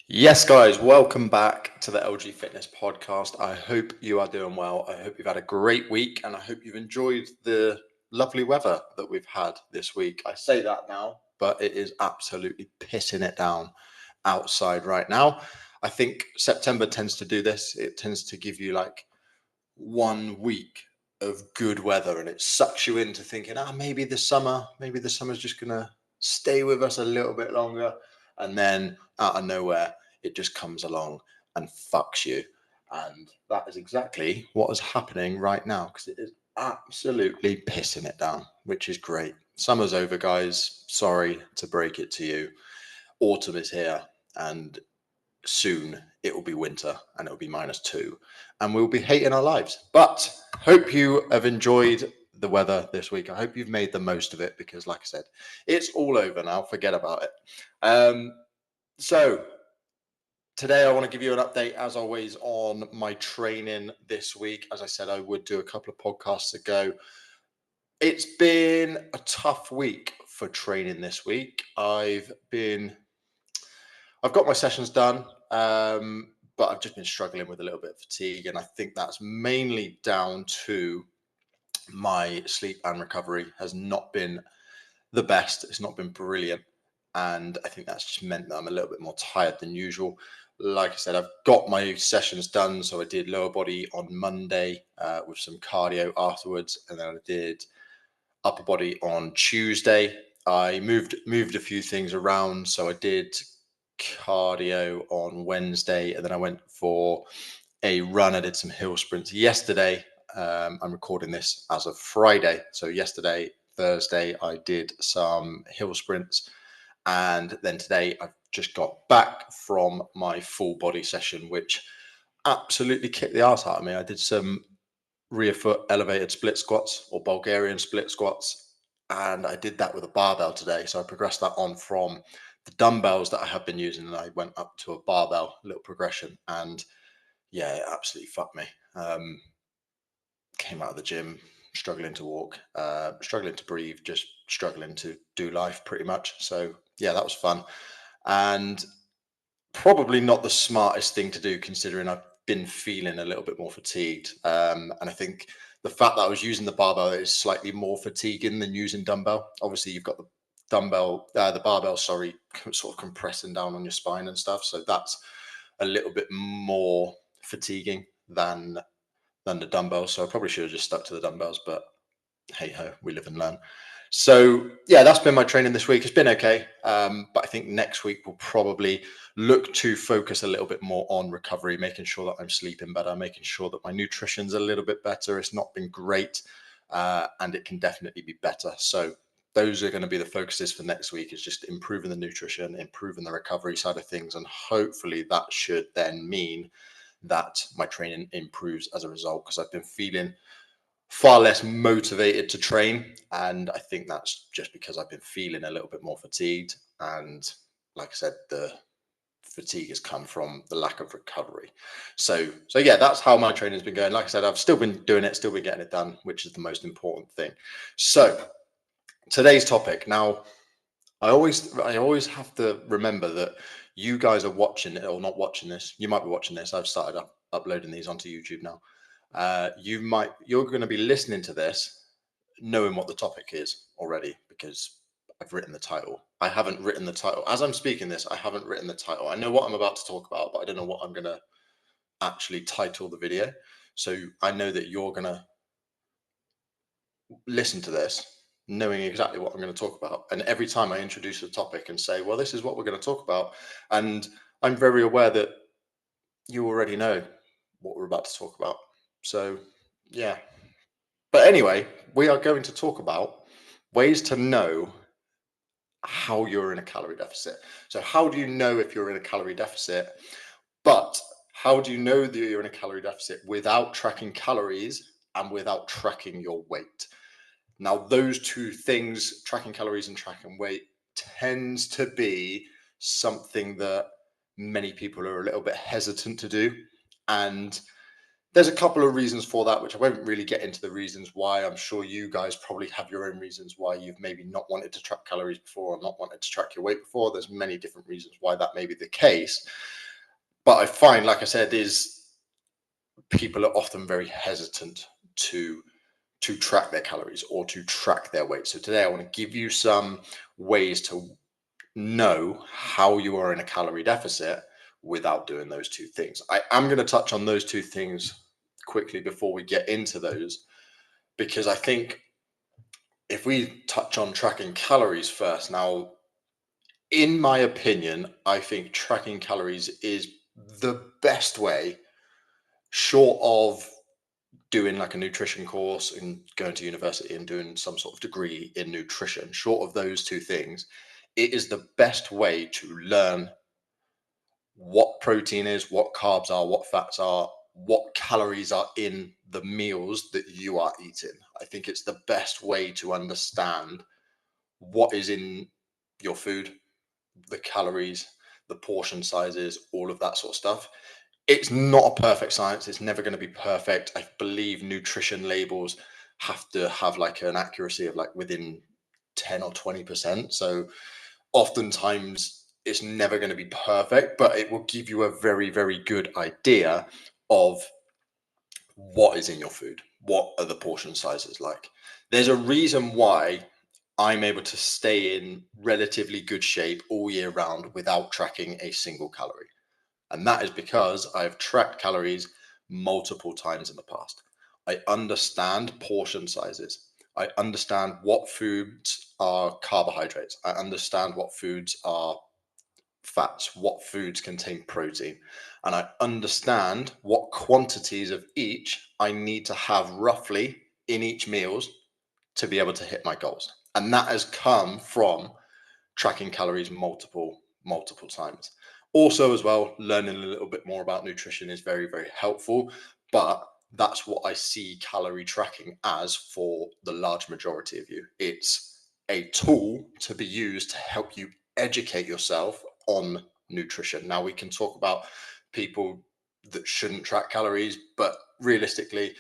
Yes, guys, welcome back to the LG Fitness Podcast. I hope you are doing well. I hope you've had a great week and I hope you've enjoyed the lovely weather that we've had this week. I say that now, but it is absolutely pissing it down outside right now. I think September tends to do this. It tends to give you like 1 week of good weather and it sucks you into thinking, maybe the summer's just going to stay with us a little bit longer. And then out of nowhere, it just comes along and fucks you. And that is exactly what is happening right now because it is absolutely pissing it down, which is great. Summer's over, guys. Sorry to break it to you. Autumn is here and soon it will be winter and it will be -2 and we'll be hating our lives. But hope you have enjoyed the weather this week. I hope you've made the most of it because, like I said, it's all over now. Forget about it. So today I want to give you an update, as always, on my training this week. As I said, I would do a couple of podcasts ago. It's been a tough week for training this week. I've got my sessions done, but I've just been struggling with a little bit of fatigue, and I think that's mainly down to my sleep and recovery has not been the best. It's not been brilliant, and I think that's just meant that I'm a little bit more tired than usual. Like I said, I've got my sessions done, so I did lower body on Monday with some cardio afterwards, and then I did upper body on Tuesday. I moved a few things around, so I did cardio on Wednesday, and then I went for a run. I did some hill sprints yesterday. I'm recording this as of Friday, so yesterday, Thursday, I did some hill sprints, and then today I've just got back from my full body session, which absolutely kicked the ass out of me. I did some rear foot elevated split squats or Bulgarian split squats. And I did that with a barbell today. So I progressed that on from the dumbbells that I have been using. And I went up to a barbell, little progression. And yeah, it absolutely fucked me. Came out of the gym, struggling to walk, struggling to breathe, just struggling to do life pretty much. So yeah, that was fun. And probably not the smartest thing to do considering I've been feeling a little bit more fatigued. And I think the fact that I was using the barbell is slightly more fatiguing than using dumbbell. Obviously, you've got the barbell, sorry, sort of compressing down on your spine and stuff. So that's a little bit more fatiguing than the dumbbells. So I probably should have just stuck to the dumbbells, but hey ho, we live and learn. So yeah, that's been my training this week. It's been okay, but I think next week we'll probably look to focus a little bit more on recovery, making sure that I'm sleeping better, making sure that my nutrition's a little bit better. It's not been great, and it can definitely be better. So those are going to be the focuses for next week, is just improving the nutrition, improving the recovery side of things, and hopefully that should then mean that my training improves as a result, because I've been feeling far less motivated to train. And I think that's just because I've been feeling a little bit more fatigued. And like I said, the fatigue has come from the lack of recovery. So yeah, that's how my training's been going. Like I said, I've still been doing it, still been getting it done, which is the most important thing. So today's topic. Now, I always have to remember that you guys are watching it or not watching this. You might be watching this. I've started uploading these onto YouTube now. You're going to be listening to this knowing what the topic is already because I've written the title. I haven't written the title as I'm speaking this. I haven't written the title. I know what I'm about to talk about, but I don't know what I'm going to actually title the video. So I know that you're going to listen to this knowing exactly what I'm going to talk about. And every time I introduce a topic and say, well, this is what we're going to talk about, and I'm very aware that you already know what we're about to talk about. So yeah. But anyway, we are going to talk about ways to know how you're in a calorie deficit. So how do you know if you're in a calorie deficit? But how do you know that you're in a calorie deficit without tracking calories and without tracking your weight? Now, those two things, tracking calories and tracking weight, tends to be something that many people are a little bit hesitant to do. And There's a couple of reasons for that, which I won't really get into the reasons why. I'm sure you guys probably have your own reasons why you've maybe not wanted to track calories before or not wanted to track your weight before. There's many different reasons why that may be the case. But I find, like I said, is people are often very hesitant to track their calories or to track their weight. So today I want to give you some ways to know how you are in a calorie deficit without doing those two things. I am going to touch on those two things quickly before we get into those, because I think if we touch on tracking calories first, now, in my opinion, I think tracking calories is the best way, short of doing like a nutrition course and going to university and doing some sort of degree in nutrition, short of those two things, it is the best way to learn what protein is, what carbs are, what fats are, what calories are in the meals that you are eating. I think it's the best way to understand what is in your food, the calories, the portion sizes, all of that sort of stuff. It's not a perfect science. It's never going to be perfect. I believe nutrition labels have to have like an accuracy of like within 10 or 20%. So oftentimes it's never going to be perfect, but it will give you a very, very good idea of what is in your food. What are the portion sizes like? There's a reason why I'm able to stay in relatively good shape all year round without tracking a single calorie. And that is because I've tracked calories multiple times in the past. I understand portion sizes. I understand what foods are carbohydrates. I understand what foods are fats, what foods contain protein. And I understand what quantities of each I need to have roughly in each meals to be able to hit my goals. And that has come from tracking calories multiple times. Also, as well, learning a little bit more about nutrition is very, very helpful, but that's what I see calorie tracking as for the large majority of you. It's a tool to be used to help you educate yourself on nutrition. Now, we can talk about people that shouldn't track calories, but realistically,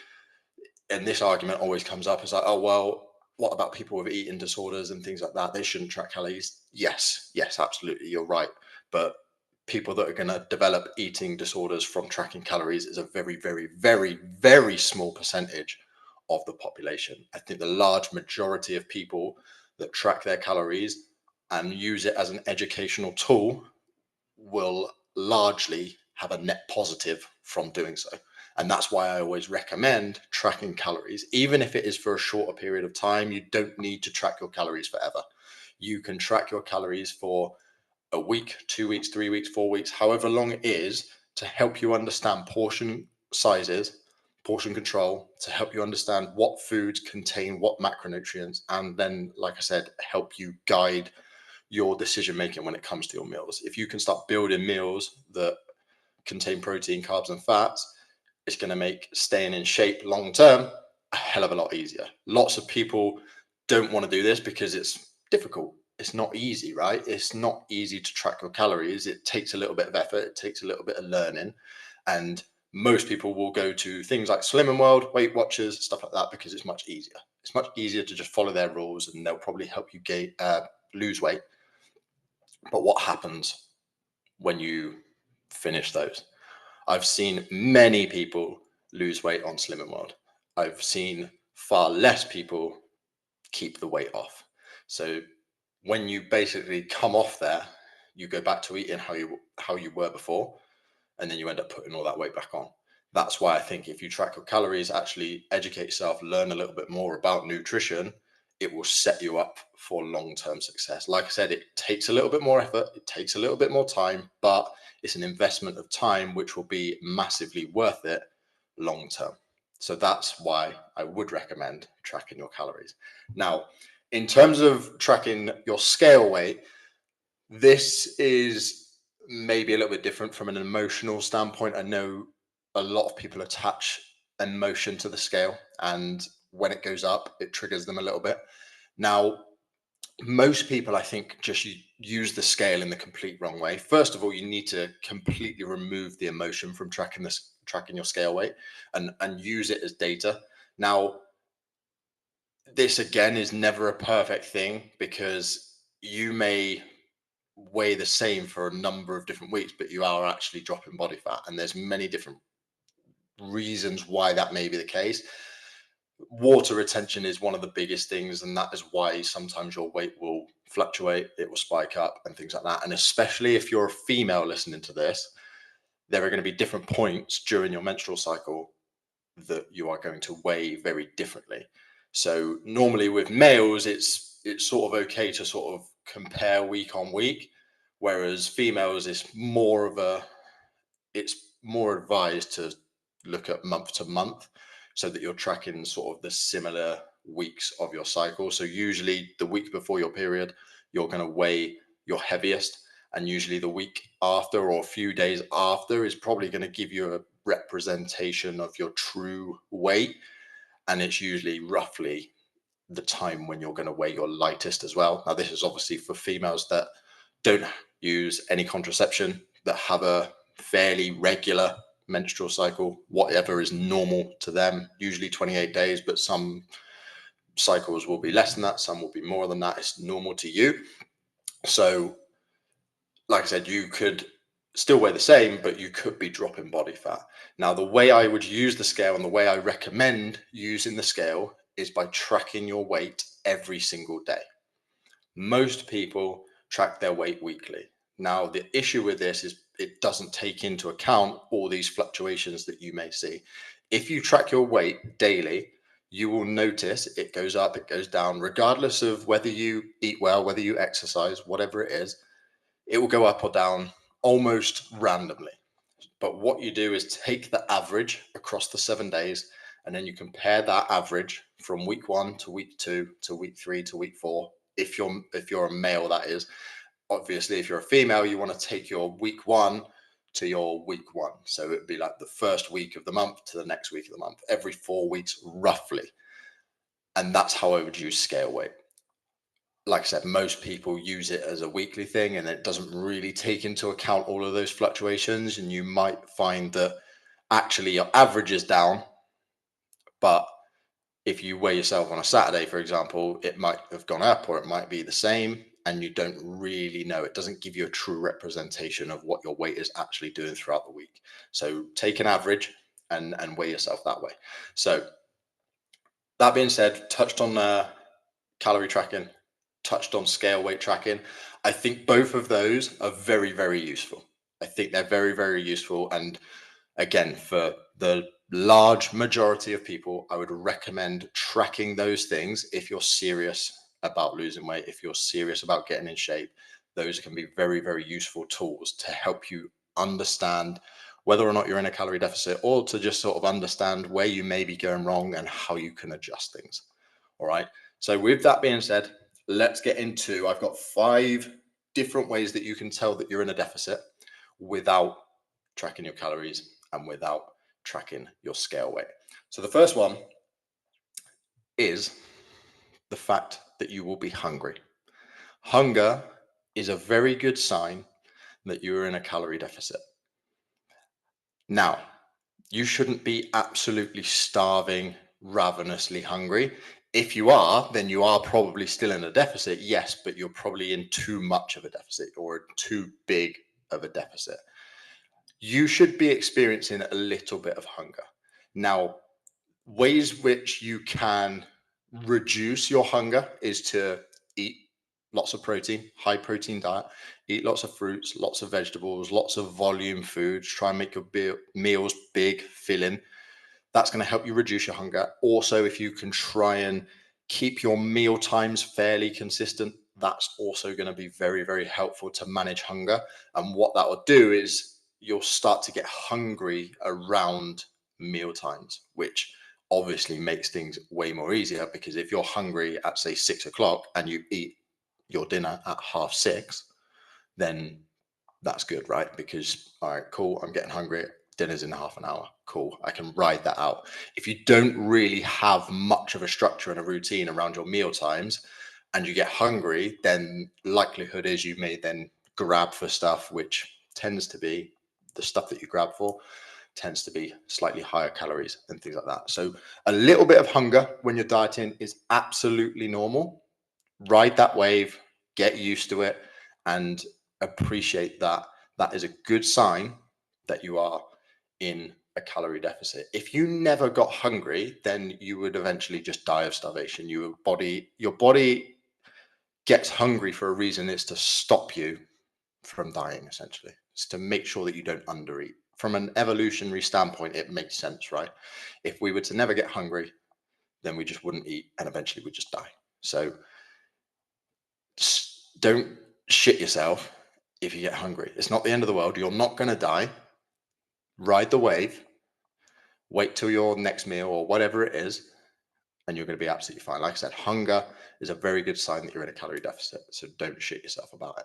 and this argument always comes up, is like, oh well, what about people with eating disorders and things like that? They shouldn't track calories. Yes, absolutely, you're right. But people that are going to develop eating disorders from tracking calories is a very, very, very, very small percentage of the population. I think the large majority of people that track their calories and use it as an educational tool will largely have a net positive from doing so. And that's why I always recommend tracking calories. Even if it is for a shorter period of time, you don't need to track your calories forever. You can track your calories for a week, 2 weeks, 3 weeks, 4 weeks, however long it is, to help you understand portion sizes, portion control, to help you understand what foods contain what macronutrients, and then, like I said, help you guide your decision making when it comes to your meals. If you can start building meals that contain protein, carbs, and fats, it's going to make staying in shape long term a hell of a lot easier. Lots of people don't want to do this because it's difficult. It's not easy, right? It's not easy to track your calories. It takes a little bit of effort, it takes a little bit of learning. And most people will go to things like Slimming World, Weight Watchers, stuff like that, because it's much easier. It's much easier to just follow their rules and they'll probably help you lose weight. But what happens when you finish those? I've seen many people lose weight on Slimming World. I've seen far less people keep the weight off. So when you basically come off there, you go back to eating how you were before, and then you end up putting all that weight back on. That's why I think if you track your calories, actually educate yourself, learn a little bit more about nutrition, it will set you up for long-term success. Like I said, it takes a little bit more effort, it takes a little bit more time, but it's an investment of time which will be massively worth it long term. So that's why I would recommend tracking your calories. Now, in terms of tracking your scale weight, this is maybe a little bit different from an emotional standpoint. I know a lot of people attach emotion to the scale, and when it goes up, it triggers them a little bit. Now, most people, I think, just use the scale in the complete wrong way. First of all, you need to completely remove the emotion from tracking tracking your scale weight and use it as data. Now, this again is never a perfect thing because you may weigh the same for a number of different weeks, but you are actually dropping body fat. And there's many different reasons why that may be the case. Water retention is one of the biggest things, and that is why sometimes your weight will fluctuate, it will spike up, and things like that. And especially if you're a female listening to this, there are going to be different points during your menstrual cycle that you are going to weigh very differently. So normally with males, it's sort of okay to sort of compare week on week, whereas females it's more advised to look at month to month so that you're tracking sort of the similar weeks of your cycle. So usually the week before your period, you're going to weigh your heaviest, and usually the week after or a few days after is probably going to give you a representation of your true weight, and it's usually roughly the time when you're going to weigh your lightest as well. Now, this is obviously for females that don't use any contraception, that have a fairly regular menstrual cycle, whatever is normal to them, usually 28 days, but some cycles will be less than that, some will be more than that. It's normal to you. So, like I said, you could still weigh the same, but you could be dropping body fat. Now, the way I would use the scale and the way I recommend using the scale is by tracking your weight every single day. Most people track their weight weekly. Now, the issue with this is it doesn't take into account all these fluctuations that you may see. If you track your weight daily, you will notice it goes up, it goes down, regardless of whether you eat well, whether you exercise, whatever it is, it will go up or down almost randomly. But what you do is take the average across the 7 days, and then you compare that average from week 1 to week 2 to week 3 to week 4. If you're a male, that is. Obviously, if you're a female, you want to take your week 1 to your week 1. So it'd be like the first week of the month to the next week of the month, every 4 weeks roughly. And that's how I would use scale weight. Like I said, most people use it as a weekly thing, and it doesn't really take into account all of those fluctuations. And you might find that actually your average is down, but if you weigh yourself on a Saturday, for example, it might have gone up or it might be the same, and you don't really know. It doesn't give you a true representation of what your weight is actually doing throughout the week. So take an average and weigh yourself that way. So that being said, touched on calorie tracking, touched on scale weight tracking. I think both of those are very, very useful. I think they're very, very useful. And again, for the large majority of people, I would recommend tracking those things if you're serious about losing weight, if you're serious about getting in shape. Those can be very, very useful tools to help you understand whether or not you're in a calorie deficit, or to just sort of understand where you may be going wrong and how you can adjust things. All right. So, with that being said, let's get into, I've got 5 different ways that you can tell that you're in a deficit without tracking your calories and without tracking your scale weight. So the first one is the fact that you will be hungry. Hunger is a very good sign that you are in a calorie deficit. Now, you shouldn't be absolutely starving, ravenously hungry. If you are, then you are probably still in a deficit, yes, but you're probably in too much of a deficit or too big of a deficit. You should be experiencing a little bit of hunger. Now, ways which you can reduce your hunger is to eat lots of protein, high protein diet, eat lots of fruits, lots of vegetables, lots of volume foods, try and make your meals big, filling. That's going to help you reduce your hunger. Also, if you can try and keep your meal times fairly consistent, that's also going to be very, very helpful to manage hunger. And what that will do is you'll start to get hungry around meal times, which obviously makes things way more easier, because if you're hungry at say 6 o'clock and you eat your dinner at 6:30, then that's good, right? Because, all right, cool, I'm getting hungry, dinner's in half an hour, cool, I can ride that out. If you don't really have much of a structure and a routine around your meal times and you get hungry, then likelihood is you may then grab for stuff, which tends to be the stuff that you grab for tends to be slightly higher calories and things like that. So a little bit of hunger when you're dieting is absolutely normal. Ride that wave, get used to it, and appreciate that. That is a good sign that you are in a calorie deficit. If you never got hungry, then you would eventually just die of starvation. Your body gets hungry for a reason. It's to stop you from dying, essentially. It's to make sure that you don't undereat. From an evolutionary standpoint, it makes sense, right? If we were to never get hungry, then we just wouldn't eat and eventually we'd just die. So don't shit yourself if you get hungry. It's not the end of the world. You're not going to die. Ride the wave. Wait till your next meal or whatever it is, and you're going to be absolutely fine. Like I said, hunger is a very good sign that you're in a calorie deficit. So don't shit yourself about it.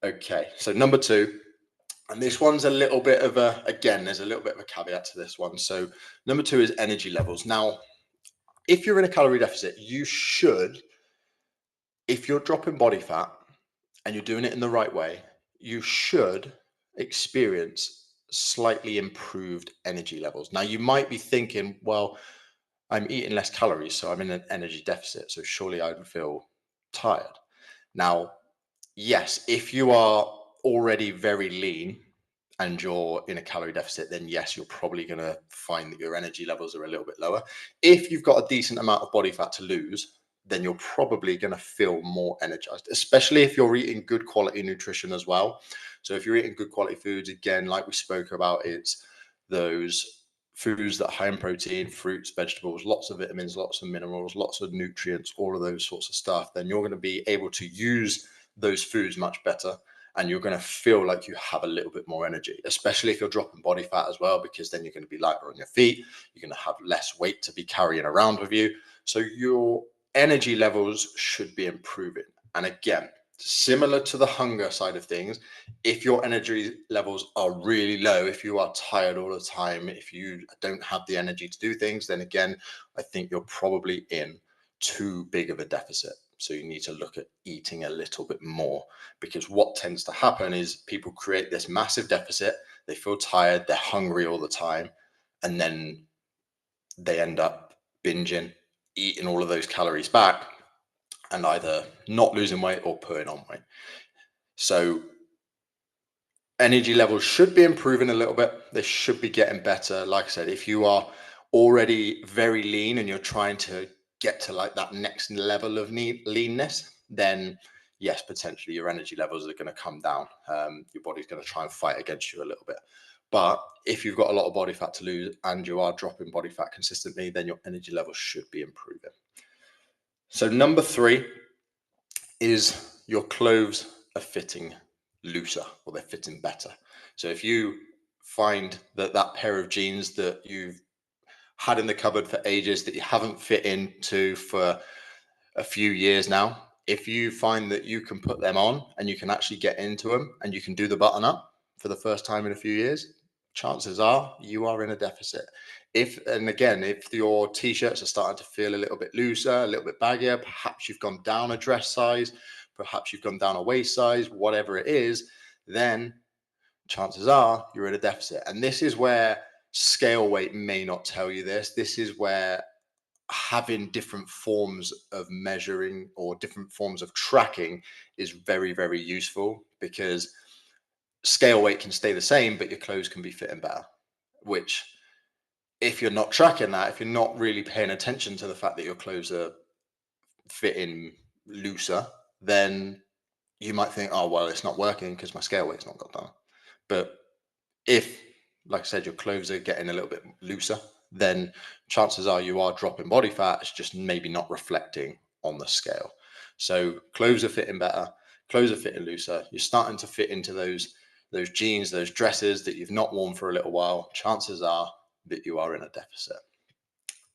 Okay, so number 2, and this one's a little bit of a, again, there's a little bit of a caveat to this one. So number 2 is energy levels. Now, if you're in a calorie deficit, you should, if you're dropping body fat and you're doing it in the right way, you should experience slightly improved energy levels. Now, you might be thinking, well, I'm eating less calories, so I'm in an energy deficit, so surely I would feel tired. Now, yes, if you are already very lean and you're in a calorie deficit, then yes, you're probably going to find that your energy levels are a little bit lower. If you've got a decent amount of body fat to lose, then you're probably going to feel more energized, especially if you're eating good quality nutrition as well. So if you're eating good quality foods, again, like we spoke about, it's those foods that are high in protein, fruits, vegetables, lots of vitamins, lots of minerals, lots of nutrients, all of those sorts of stuff, then you're going to be able to use those foods much better, and you're going to feel like you have a little bit more energy, especially if you're dropping body fat as well, because then you're going to be lighter on your feet. You're going to have less weight to be carrying around with you. So your energy levels should be improving. And again, similar to the hunger side of things, if your energy levels are really low, if you are tired all the time, if you don't have the energy to do things, then again, I think you're probably in too big of a deficit. So you need to look at eating a little bit more, because what tends to happen is people create this massive deficit. They feel tired, they're hungry all the time, and then they end up binging, eating all of those calories back, and either not losing weight or putting on weight. So energy levels should be improving a little bit. They should be getting better. Like I said, if you are already very lean and you're trying to get to like that next level of leanness, then yes, potentially your energy levels are going to come down. Your body's going to try and fight against you a little bit. But if you've got a lot of body fat to lose and you are dropping body fat consistently, then your energy levels should be improving. So number 3 is your clothes are fitting looser, or they're fitting better. So if you find that that pair of jeans that you've had in the cupboard for ages that you haven't fit into for a few years now, if you find that you can put them on and you can actually get into them and you can do the button up for the first time in a few years, chances are you are in a deficit. If your t-shirts are starting to feel a little bit looser, a little bit baggier, perhaps you've gone down a dress size, perhaps you've gone down a waist size, whatever it is, then chances are you're in a deficit. And this is where scale weight may not tell you this. This is where having different forms of measuring or different forms of tracking is very, very useful, because scale weight can stay the same, but your clothes can be fitting better, which, if you're not tracking that, if you're not really paying attention to the fact that your clothes are fitting looser, then you might think, oh, well, it's not working because my scale weight's not got down. But if, like I said, your clothes are getting a little bit looser, then chances are you are dropping body fat. It's just maybe not reflecting on the scale. So clothes are fitting better, clothes are fitting looser. You're starting to fit into those jeans, those dresses that you've not worn for a little while. Chances are that you are in a deficit.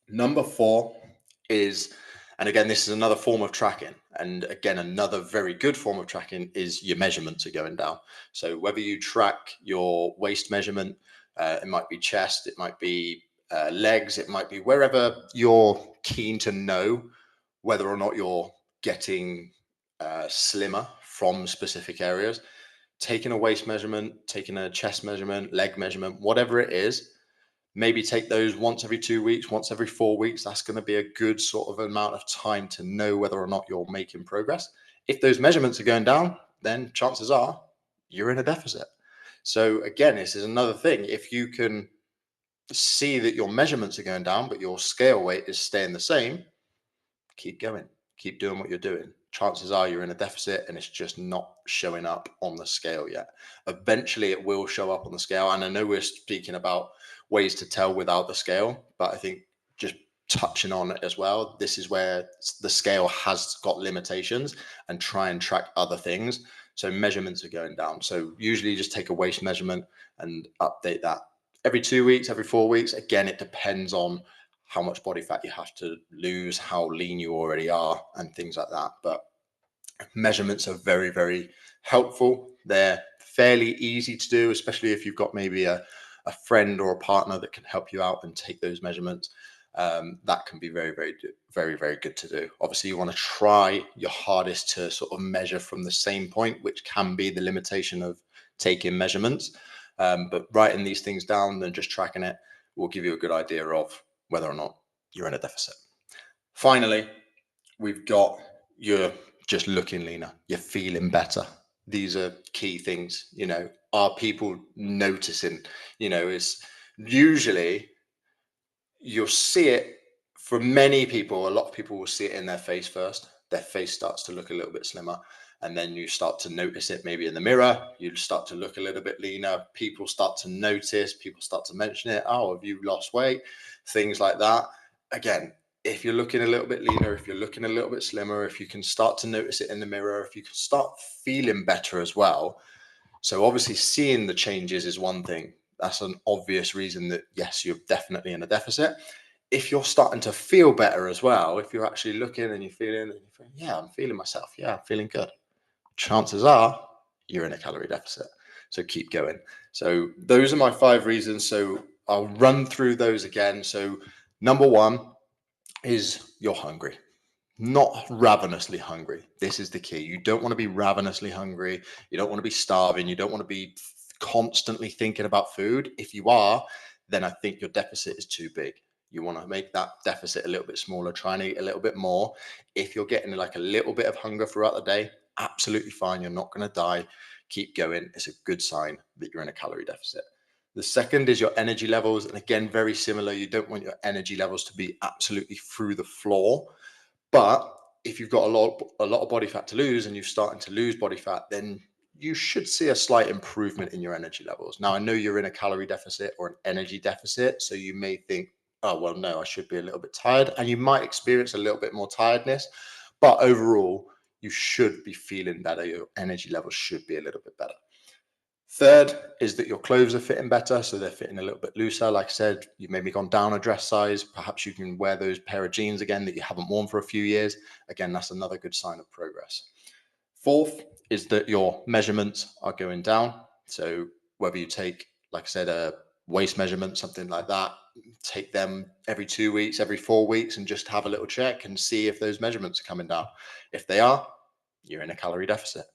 Number 4 is, and again, this is another form of tracking. And again, another very good form of tracking is your measurements are going down. So whether you track your waist measurement, it might be chest, it might be legs, it might be wherever you're keen to know whether or not you're getting slimmer from specific areas. taking a waist measurement, taking a chest measurement, leg measurement, whatever it is, maybe take those once every 2 weeks, once every 4 weeks. That's going to be a good sort of amount of time to know whether or not you're making progress. If those measurements are going down, then chances are you're in a deficit. So again, this is another thing. If you can see that your measurements are going down, but your scale weight is staying the same, keep going, keep doing what you're doing. Chances are you're in a deficit and it's just not showing up on the scale yet. Eventually, it will show up on the scale. And I know we're speaking about ways to tell without the scale, but I think just touching on it as well, this is where the scale has got limitations, and try and track other things. So measurements are going down. So usually just take a waist measurement and update that every 2 weeks, every 4 weeks. Again, it depends on how much body fat you have to lose, how lean you already are, and things like that. But measurements are very, very helpful. They're fairly easy to do, especially if you've got maybe a friend or a partner that can help you out and take those measurements. That can be very, very, very, very good to do. Obviously, you want to try your hardest to sort of measure from the same point, which can be the limitation of taking measurements. But writing these things down and just tracking it will give you a good idea of whether or not you're in a deficit. Finally, we've got you're just looking leaner, you're feeling better. These are key things. Are people noticing? It's usually you'll see it for many people. A lot of people will see it in their face first. Their face starts to look a little bit slimmer. And then you start to notice it maybe in the mirror. You start to look a little bit leaner. People start to notice. People start to mention it. Oh, have you lost weight? Things like that. Again, if you're looking a little bit leaner, if you're looking a little bit slimmer, if you can start to notice it in the mirror, if you can start feeling better as well. So obviously seeing the changes is one thing. That's an obvious reason that, yes, you're definitely in a deficit. If you're starting to feel better as well, if you're actually looking and you're feeling, yeah, I'm feeling myself. Yeah, I'm feeling good. Chances are you're in a calorie deficit. So keep going. So those are my 5 reasons. So I'll run through those again. So number 1 is you're hungry. Not ravenously hungry. This is the key. You don't want to be ravenously hungry. You don't want to be starving. You don't want to be constantly thinking about food. If you are, then I think your deficit is too big. You want to make that deficit a little bit smaller, try and eat a little bit more. If you're getting like a little bit of hunger throughout the day, absolutely fine. You're not going to die. Keep going. It's a good sign that you're in a calorie deficit. The second is your energy levels. And again, very similar. You don't want your energy levels to be absolutely through the floor. But if you've got a lot of body fat to lose and you're starting to lose body fat, then you should see a slight improvement in your energy levels. Now, I know you're in a calorie deficit or an energy deficit, so you may think, oh, well, no, I should be a little bit tired. And you might experience a little bit more tiredness. But overall, you should be feeling better. Your energy levels should be a little bit better. Third is that your clothes are fitting better, so they're fitting a little bit looser. Like I said, you've maybe gone down a dress size. Perhaps you can wear those pair of jeans again that you haven't worn for a few years. Again, that's another good sign of progress. Fourth is that your measurements are going down. So whether you take, like I said, a waist measurement, something like that, take them every 2 weeks, every 4 weeks, and just have a little check and see if those measurements are coming down. If they are, you're in a calorie deficit.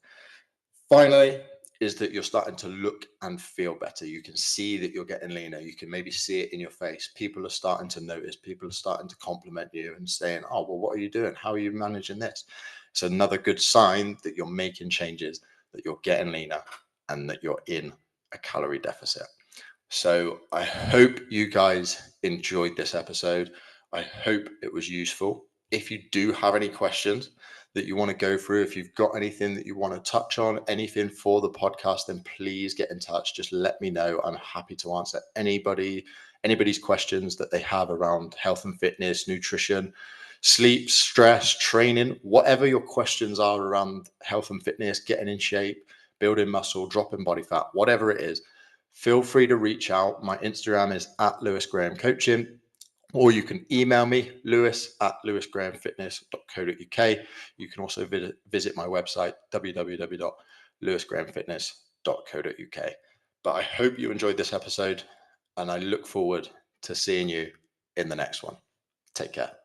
Finally, is that you're starting to look and feel better. You can see that you're getting leaner. You can maybe see it in your face. People are starting to notice. People are starting to compliment you and saying, oh, well, what are you doing? How are you managing this? It's another good sign that you're making changes, that you're getting leaner, and that you're in a calorie deficit. So I hope you guys enjoyed this episode. I hope it was useful. If you do have any questions that you want to go through, if you've got anything that you want to touch on, anything for the podcast, then please get in touch. Just let me know. I'm happy to answer anybody's questions that they have around health and fitness, nutrition, sleep, stress, training, whatever your questions are around health and fitness, getting in shape, building muscle, dropping body fat, whatever it is. Feel free to reach out. My Instagram is @LewisGrahamCoaching, or you can email me, lewis@lewisgrahamfitness.co.uk. You can also visit my website, www.lewisgrahamfitness.co.uk. But I hope you enjoyed this episode, and I look forward to seeing you in the next one. Take care.